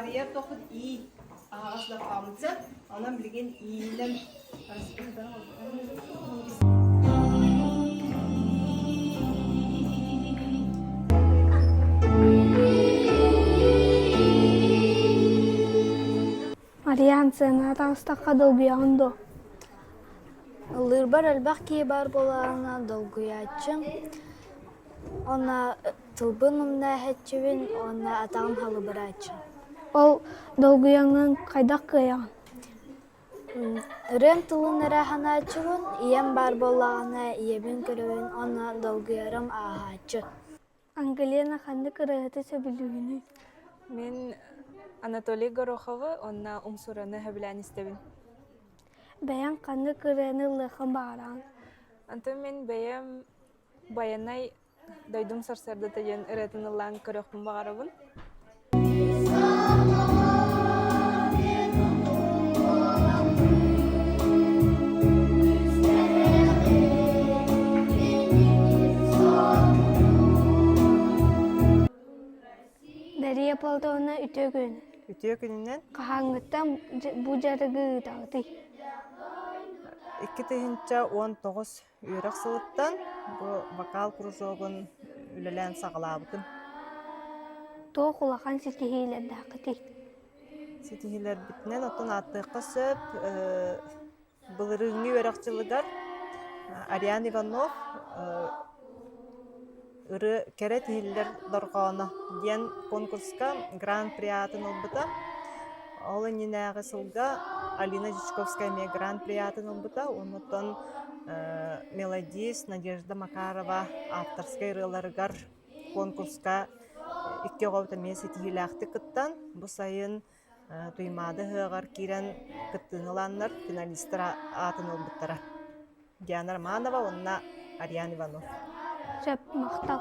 Ария тохот и ağızla pamcı, anam bilgin iyilem. Мариан сена тастакка долгуяндо. Лырбар элбах ки бар боларына долгуячы. Она тылбынымна хэтчевин, она атағым халыбырачы. Ол долгуяңын кайдак кыян. Рен тылын эраханачыбын, ием бар болағына иебин көрөвин, она долгуярым ағачы. Ангелина ханды кырыгыты сөбүлүгүнү. Мен Анатолий Гороховы, онна умсураны хөбілән істебін. Бәян канды кырыгыны лыхын бағаран. Антон мен бәйім баянай дойдум сарсарды тайын ыратын ылан көрөкпін бағарабын. Дария полтоона үтө күн. Ütüye gününden Кахаңыттан бу жарыгы тагыты. 2019 үйрек сылыттан bu вокал кружогын үлелен сағылабытын. Тоо кулахан ситихилер дакыты. Сетихилер битнен отын аттыққа сөп бұлырыңы өрекчілігер Ариан Иванов ыры кере тихилер дорғаны ден конкурска гран-при атын олбыта. Ол ненәғы сылға Алина Жичковская ме гран-при атын олбыта. Онытын мелодист Надежда Макарова авторскай ырыларыгар конкурска икке ғауыта мен сетихилақты кыттан. Бұ сайын туймады хыгар кирен кыттынгыланнар финалисттер атын олбыттара. Диана Романова, онна Ариан Иванов. Сөп мактал.